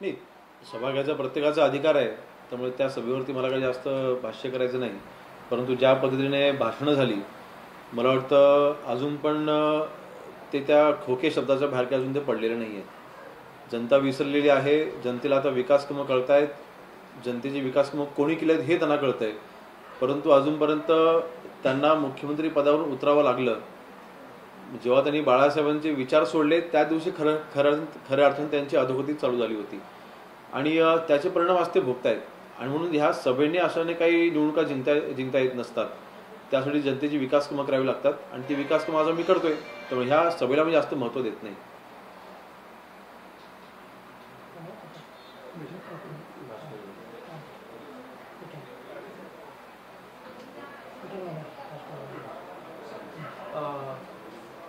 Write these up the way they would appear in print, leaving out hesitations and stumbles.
नाही, सभागृहाचा प्रत्येकाचा अधिकार आहे, त्यामुळे त्या सभेवरती मला काही जास्त भाष्य करायचं नाही. परंतु ज्या पद्धतीने भाषणं झाली, मला वाटतं अजून पण ते त्या खोके शब्दाच्या बाहेर काही अजून ते पडलेले नाही आहे. जनता विसरलेली आहे. जनतेला आता विकासकामं कळत आहेत. जनतेची विकासकामं कोणी केली आहेत हे त्यांना कळतं आहे. परंतु अजूनपर्यंत त्यांना मुख्यमंत्री पदावरून उतरावं लागलं. जेव्हा त्यांनी बाळासाहेबांचे विचार सोडले त्या दिवशी खऱ्या अर्थाने त्यांची अधोगती चालू झाली होती आणि त्याचे परिणाम आज ते भोगतायत. आणि म्हणून ह्या सभेने अशाने काही निवडणुका जिंकता येत नसतात. त्यासाठी जनतेची विकास कामं करावी लागतात आणि ती विकास कामं आज मी करतोय. त्यामुळे ह्या सभेला मी जास्त महत्त्व देत नाही.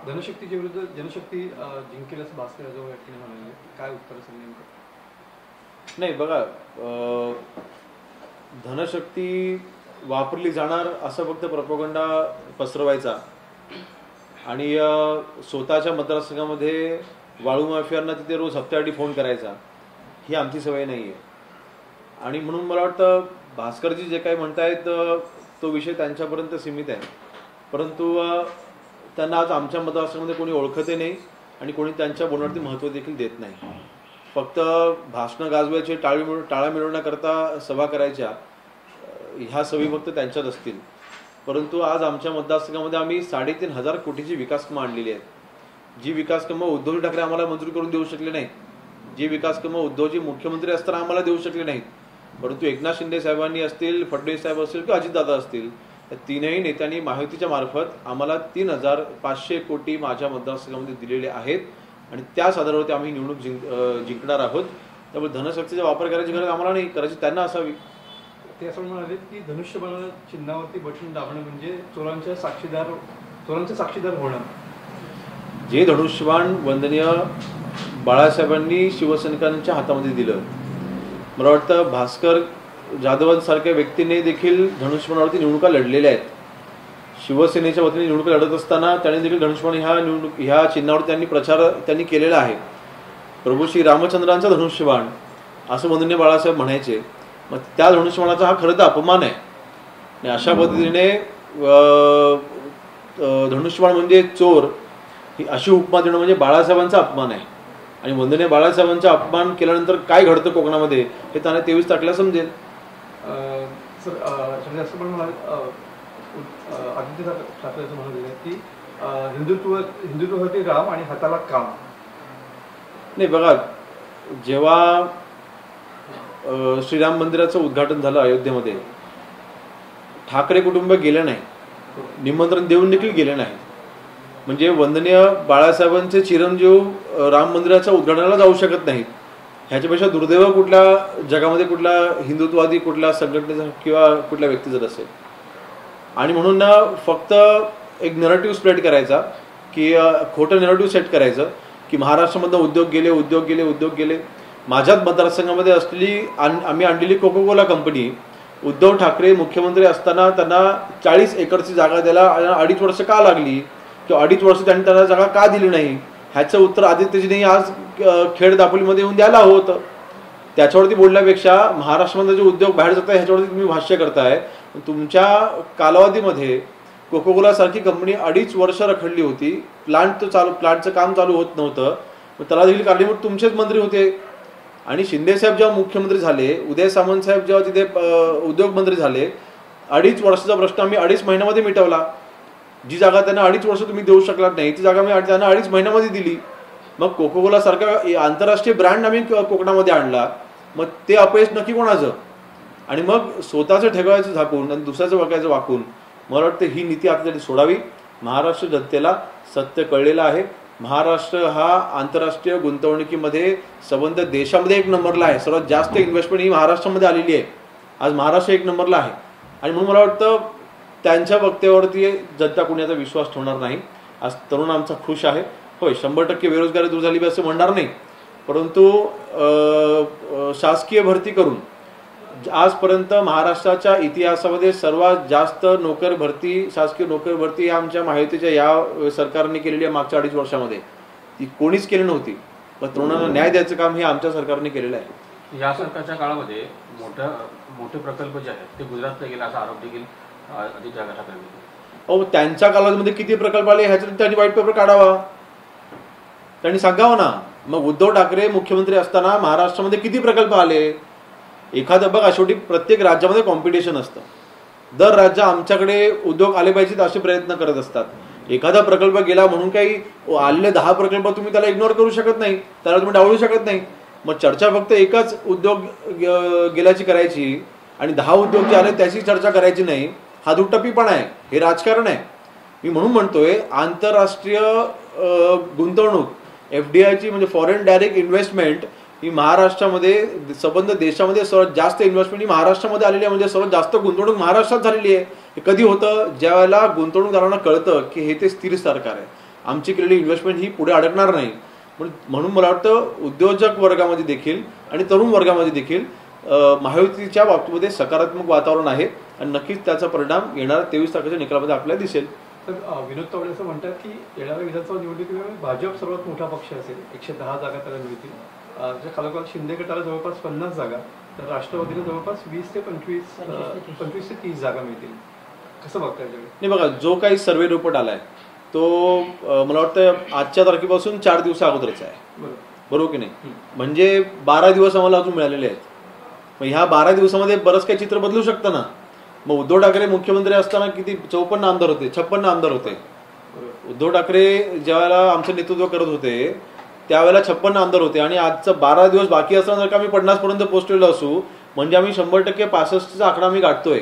धनशक्तीच्या विरुद्ध जनशक्ती जिंकेल असं भास्कर जाधव व्यक्तीने म्हणाले, काय उत्तर असेल नेमकं? नाही बघा, धनशक्ती वापरली जाणार असं फक्त प्रोपगंडा पसरवायचा आणि स्वतःच्या मतदारसंघामध्ये वाळू माफियांना तिथे रोज हप्त्याआधी फोन करायचा, ही आमची सवय नाही आहे. आणि म्हणून मला वाटतं भास्करजी जे काही म्हणतायत तो विषय त्यांच्यापर्यंत सीमित आहे. परंतु त्यांना आज आमच्या मतदारसंघामध्ये कोणी ओळखते नाही आणि कोणी त्यांच्या बोलण्यावरती महत्त्व देखील देत नाही. फक्त भाषणं गाजवायचे, टाळ्या मिळवण्याकरता सभा करायच्या, ह्या सवयी फक्त त्यांच्यात असतील. परंतु आज आमच्या मतदारसंघामध्ये आम्ही 3,500 कोटीची विकासकामं आणलेली आहेत. जी विकासकामं उद्धव ठाकरे आम्हाला मंजूर करून देऊ शकले नाहीत, जी विकासकामं उद्धवजी मुख्यमंत्री असताना आम्हाला देऊ शकले नाहीत, परंतु एकनाथ शिंदे साहेबांनी असतील, फडणवीस साहेब असतील किंवा अजितदादा असतील, या तीनही नेत्यांनी महायुतीच्या मार्फत आम्हाला 3,500 कोटी माझ्या मतदारसंघामध्ये दिलेले आहेत आणि त्याच आधारावरती आम्ही निवडणूक जिंकणार आहोत. त्यामुळे धनशक्तीचा वापर करायची गरज आम्हाला नाही, करायची त्यांना असावी. ते असं म्हणाले की धनुष्यबाण चिन्हावरती बटन दाबणं म्हणजे चोरांच्या साक्षीदार होणं. जे धनुष्यबाण वंदनीय बाळासाहेबांनी शिवसैनिकांच्या हातामध्ये दिलं, मला वाटतं भास्कर जाधवांसारख्या व्यक्तीने देखील धनुष्यबाणावरती निवडणुका लढलेल्या आहेत. शिवसेनेच्या वतीने निवडणुका लढत असताना त्यांनी देखील धनुष्यबाण ह्या चिन्हावर त्यांनी केलेला आहे. प्रभू श्री रामचंद्रांचा धनुष्यबाण असं वंदनीय बाळासाहेब म्हणायचे. मग त्या धनुष्यबाणाचा हा खरं तर अपमान आहे. आणि अशा पद्धतीने धनुष्यबाण म्हणजे चोर ही अशी उपमा देणं म्हणजे बाळासाहेबांचा अपमान आहे. आणि वंदनीय बाळासाहेबांचा अपमान केल्यानंतर काय घडतं कोकणामध्ये हे त्यांना 23 तारखेला समजेल. सर, असं पण आदित्य ठाकरे असं म्हणत की हिंदुत्वासाठी राम आणि हाताला काम. नाही बघा, जेव्हा श्रीराम मंदिराचं उद्घाटन झालं अयोध्येमध्ये, ठाकरे कुटुंब गेलं नाही, निमंत्रण देऊन देखील गेले नाही. म्हणजे वंदनीय बाळासाहेबांचे चिरंजीव राम मंदिराच्या उद्घाटनाला जाऊ शकत नाहीत. ह्याच्यापेक्षा दुर्दैव कुठल्या जगामध्ये कुठला हिंदुत्ववादी कुठल्या संघटनेचा किंवा कुठल्या व्यक्ती जर असेल. आणि म्हणून फक्त एक नरेटिव्ह स्प्रेड करायचा की खोटं नरेटिव्ह सेट करायचं की महाराष्ट्रामधनं उद्योग गेले. माझ्याच मतदारसंघामध्ये असलेली आम्ही आणलेली कोकोकोला कंपनी उद्धव ठाकरे मुख्यमंत्री असताना त्यांना 40 एकरची जागा द्यायला 2.5 वर्ष का लागली किंवा 2.5 वर्ष त्यांनी त्यांना जागा का दिली नाही, ह्याचं उत्तर आदित्यजींनी आज खेड दापोलीमध्ये येऊन द्यायला हवं होतं. त्याच्यावरती बोलण्यापेक्षा महाराष्ट्रामध्ये जे उद्योग बाहेर जात आहे ह्याच्यावरती तुम्ही भाष्य करताय. तुमच्या कालावधीमध्ये कोकोकोलासारखी कंपनी 2.5 वर्ष रखडली होती. प्लांटचं काम चालू होत नव्हतं. मग त्याला देखील कारणीभूत तुमचेच मंत्री होते. आणि शिंदेसाहेब जेव्हा मुख्यमंत्री झाले, उदय सामंत साहेब जेव्हा तिथे उद्योगमंत्री झाले, 2.5 वर्षाचा प्रश्न आम्ही 2.5 महिन्यामध्ये मिटवला. जी जागा त्यांना 2.5 वर्ष तुम्ही देऊ शकलात नाही, ती जागा मी त्यांना 2.5 महिन्यामध्ये दिली. मग कोकोकोला सारखा आंतरराष्ट्रीय ब्रँड आम्ही कोकणामध्ये आणला. मग ते अपयश नक्की कोणाचं? आणि मग स्वतःचं ठेवायचं झाकून आणि दुसऱ्याचं वाकायचं वाकून, मला वाटतं ही नीती आपल्याला सोडावी. महाराष्ट्र जनतेला सत्य कळलेलं आहे. महाराष्ट्र हा आंतरराष्ट्रीय गुंतवणुकीमध्ये संबंध देशामध्ये 1 नंबरला आहे. सर्वात जास्त इन्व्हेस्टमेंट ही महाराष्ट्रामध्ये आलेली आहे. आज महाराष्ट्र 1 नंबरला आहे. आणि म्हणून मला वाटतं त्यांच्या वक्तव्यावरती जनता कुणाचा विश्वास ठेवणार नाही. आज तरुण आमचा खुश आहे. होय, 100% बेरोजगारी दूर झाली असं म्हणणार नाही, परंतु शासकीय भरती करून आजपर्यंत महाराष्ट्राच्या इतिहासामध्ये सर्वात जास्त शासकीय नोकर भरती आमच्या महायुतीच्या या सरकारने केलेली आहे. मागच्या 2.5 वर्षामध्ये ती कोणीच केली नव्हती. पण तरुणांना न्याय द्यायचं काम हे आमच्या सरकारने केलेलं आहे. या सरकारच्या काळामध्ये मोठे प्रकल्प जे आहेत ते गुजरातला गेले असा आरोप देखील आदित्य ठाकरे यांनी केला. अहो, त्यांच्या कालावधीमध्ये किती प्रकल्प आले ह्याच्यात त्यांनी व्हाईट पेपर काढावा, त्यांनी सांगावं ना. मग उद्धव ठाकरे मुख्यमंत्री असताना महाराष्ट्रामध्ये किती प्रकल्प आले? एखादं बघा, शेवटी प्रत्येक राज्यामध्ये कॉम्पिटिशन असतं. दर राज्य आमच्याकडे उद्योग आले पाहिजेत असे प्रयत्न करत असतात. एखादा प्रकल्प गेला म्हणून काही आलेले 10 प्रकल्प तुम्ही त्याला इग्नोर करू शकत नाही, त्याला तुम्ही डावलू शकत नाही. मग चर्चा फक्त एकच उद्योग गेल्याची करायची आणि 10 उद्योग जे आले त्याची चर्चा करायची नाही, हा दुटप्पीपणा आहे, हे राजकारण आहे. मी म्हणून म्हणतोय आंतरराष्ट्रीय गुंतवणूक FDIची म्हणजे फॉरेन डायरेक्ट इन्व्हेस्टमेंट ही महाराष्ट्रामध्ये संबंध देशामध्ये सर्वात जास्त इन्व्हेस्टमेंट ही महाराष्ट्रामध्ये आलेली आहे. म्हणजे सर्वात जास्त गुंतवणूक महाराष्ट्रात झालेली आहे. हे कधी होतं? ज्या वेळेला गुंतवणूकदारांना कळतं की हे ते स्थिर सरकार आहे, आमची केलेली इन्व्हेस्टमेंट ही पुढे अडकणार नाही. म्हणून मला वाटतं उद्योजक वर्गामध्ये देखील आणि तरुण वर्गामध्ये देखील महायुतीच्या बाबतीमध्ये सकारात्मक वातावरण आहे आणि नक्कीच त्याचा परिणाम येणाऱ्या 23 तारखेच्या निकालामध्ये आपल्याला दिसेल. तर विनोद तावडे असं म्हणतात की येणाऱ्या विधानसभा निवडणुकीमध्ये भाजप सर्वात मोठा पक्ष असेल, 110 जागा त्याला मिळतील. ज्या खालोखाल शिंदे गटाला जवळपास 50 जागा, तर राष्ट्रवादीला जवळपास 20 ते 25 ते 30 जागा मिळतील. कसं बघता येईल? नाही बघा, जो काही सर्वे रिपोर्ट आलाय तो मला वाटतं आजच्या तारखेपासून 4 दिवस अगोदरच आहे, बरोबर की नाही? म्हणजे 12 दिवस आम्हाला अजून मिळालेले आहेत. मग ह्या 12 दिवसामध्ये बरंच काही चित्र बदलू शकतं ना. मग उद्धव ठाकरे मुख्यमंत्री असताना किती 54 आमदार होते, 56 आमदार होते. उद्धव ठाकरे ज्यावेळेला आमचं नेतृत्व करत होते त्यावेळेला 56 आमदार होते आणि आजचं 12 दिवस बाकी असताना जर का आम्ही 50 पर्यंत पोहोचलेलो असू म्हणजे आम्ही 100% 65चा आकडा आम्ही गाठतोय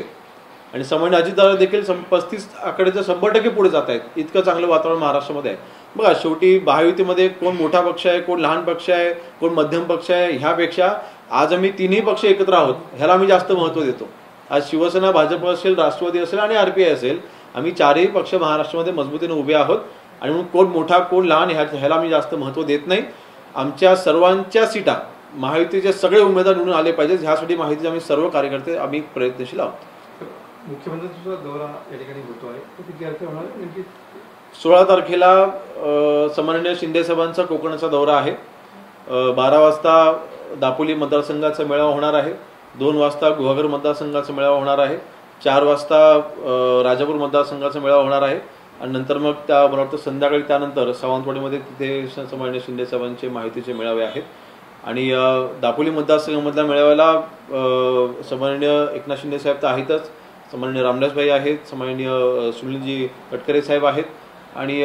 आणि सामान्य अजितदादा देखील 35 आकड्याचं 100% पुढे जात आहेत. इतकं चांगलं वातावरण महाराष्ट्रामध्ये आहे. बघा, शेवटी महायुतीमध्ये कोण मोठा पक्ष आहे, कोण लहान पक्ष आहे, कोण मध्यम पक्ष आहे, ह्यापेक्षा आज आम्ही तिन्ही पक्ष एकत्र आहोत ह्याला आम्ही जास्त महत्त्व देतो. आज शिवसेना, भाजप असेल, राष्ट्रवादी असेल आणि RPI असेल, आम्ही 4ही पक्ष महाराष्ट्रामध्ये मजबूतीने उभे आहोत आणि म्हणून कोण मोठा कोण लहान ह्याला आम्ही जास्त महत्त्व देत नाही. आमच्या सर्वांच्या सीटा महायुतीचे सगळे उमेदवार निवडून आले पाहिजेत ह्यासाठी महायुतीचे आम्ही सर्व कार्यकर्ते आम्ही प्रयत्नशील आहोत. मुख्यमंत्र्यांचा दौरा या ठिकाणी होतो आहे, तो किती तारखेला होणार? नेमकी 16 तारखेला सन्माननीय शिंदे साहेबांचा कोकणचा दौरा आहे. 12 वाजता दापोली मतदारसंघाचा मेळावा होणार आहे, 2 वाजता गुहागर मतदारसंघाचा मेळावा होणार आहे, 4 वाजता राजापूर मतदारसंघाचा मेळावा होणार आहे आणि नंतर मग मला वाटतं संध्याकाळी त्यानंतर सावंतवाडीमध्ये तिथे सन्माननीय शिंदे साहेबांचे माहितीचे मेळावे आहेत. आणि दापोली मतदारसंघामधल्या मेळाव्याला सन्माननीय एकनाथ शिंदे साहेब तर आहेतच, सन्माननीय रामदासभाई आहेत, सन्माननीय सुनीलजी तटकरे साहेब आहेत आणि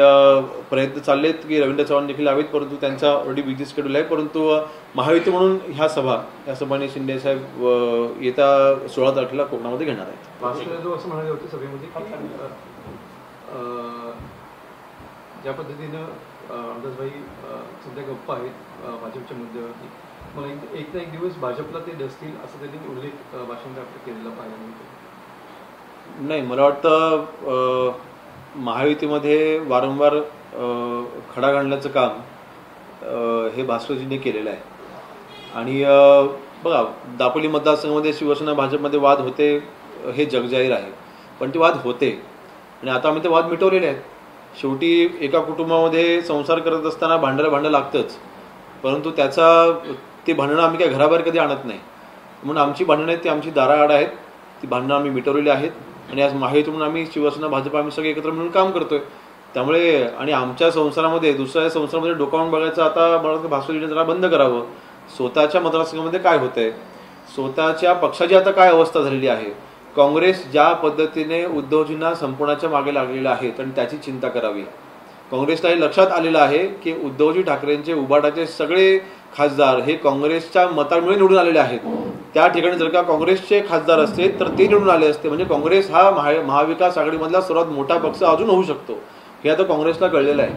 प्रयत्न चाललेत की रवींद्र चव्हाण देखील हवेत, परंतु त्यांचा ऑलरेडी बिझी शेड्यूल आहे. परंतु महायुती म्हणून ह्या सभा या सन्माननीय शिंदे साहेब येत्या 16 तारखेला कोकणामध्ये घेणार आहेत. असं म्हणाले होते सभेमध्ये की ज्या पद्धतीनं रामदासभाई सध्या गप्पा आहेत भाजपच्या मुद्द्यावरती, मला एक ना एक दिवस भाजपला ते डसतील असं त्यांनी उल्लेख भाषणात केलेला पाहिजे. नाही, मला वाटतं महायुतीमध्ये वारंवार खडा घालण्याचं काम हे भास्करजींनी केलेलं आहे. आणि बघा, दापोली मतदारसंघामध्ये शिवसेना भाजपमध्ये वाद होते हे जगजाहीर आहे, पण ते वाद होते आणि आता आम्ही ते वाद मिटवलेले आहेत. शेवटी एका कुटुंबामध्ये संसार करत असताना भांडं लागतंच, परंतु ते भांडणं आम्ही काय घराबाहेर कधी आणत नाही. म्हणून आमची भांडणं आहेत ती आमची दाराआड आहेत, ती भांडणं आम्ही मिटवलेली आहेत आणि आज महायुती म्हणून आम्ही शिवसेना भाजप आम्ही सगळे एकत्र मिळून काम करतोय. त्यामुळे आणि आमच्या संसारामध्ये दुसऱ्या संसारामध्ये डोकावून बघायचं आता मला वाटतं भास्करजीने जरा बंद करावं. स्वतःच्या मतदारसंघामध्ये काय होतंय, स्वतःच्या पक्षाची आता काय अवस्था झालेली आहे, काँग्रेस ज्या पद्धतीने उद्धवजींना संपवण्याच्या मागे लागलेलं आहे आणि त्याची चिंता करावी. काँग्रेसला हे लक्षात आलेलं आहे की उद्धवजी ठाकरेंचे उभाटाचे सगळे खासदार हे काँग्रेसच्या मतांमुळे निवडून आलेले आहेत. त्या ठिकाणी जर का काँग्रेसचे खासदार असते तर ते निवडून आले असते, म्हणजे काँग्रेस हा महाविकास आघाडीमधला सर्वात मोठा पक्ष अजून होऊ शकतो हे आता काँग्रेसला कळलेलं आहे.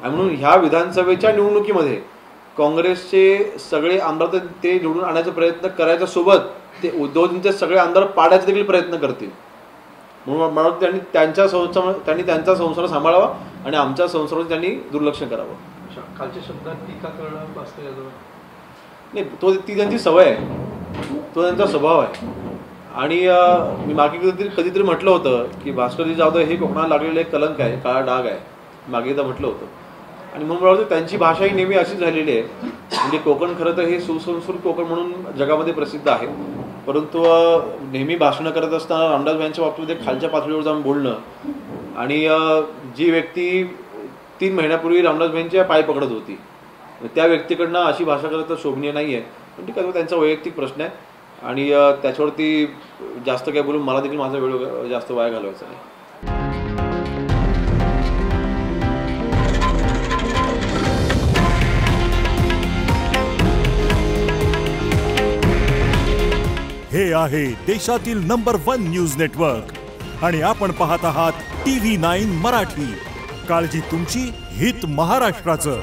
आणि म्हणून ह्या विधानसभेच्या निवडणुकीमध्ये काँग्रेसचे सगळे आमदार ते निवडून आणण्याचा प्रयत्न करायच्या सोबत ते उद्धवजींचे सगळे आमदार पाडायचे देखील प्रयत्न करतील. म्हणून मला त्यांनी त्यांचा संसार सांभाळावा आणि आमच्या संसारावर त्यांनी दुर्लक्ष करावं. खालच्या शब्दात टीका करणं भास्कर यादव नाही, ती त्यांची सवय आहे, तो त्यांचा स्वभाव आहे. आणि मी मागे कधीतरी म्हटलं होतं की भास्करजी जाधव हे कोकणाला लागलेलं एक कलंक आहे, काळा डाग आहे, मागे एकदा म्हटलं होतं. आणि म्हणून मला वाटतं त्यांची भाषा ही नेहमी अशीच झालेली आहे. म्हणजे कोकण खरं तर हे सुसंस्कृत कोकण म्हणून जगामध्ये प्रसिद्ध आहे, परंतु नेहमी भाषणं करत असताना रामदासबाईंच्या बाबतीमध्ये खालच्या पातळीवर जाऊन बोलणं आणि जी व्यक्ती 3 महिन्यापूर्वी रामदासबाईंच्या पाय पकडत होती त्या व्यक्तीकडनं अशी भाषा करत तर शोभनीय नाही आहे. पण ठीक आहे, त्यांचा वैयक्तिक प्रश्न आहे आणि त्याच्यावरती जास्त काय बोलून मला देखील माझा वेळ जास्त वाया घालवायचा नाही. हे आहे देशातील नंबर 1 न्यूज नेटवर्क आणि आपण पाहत आहात TV9 मराठी. काळजी तुमची, हित महाराष्ट्राचं.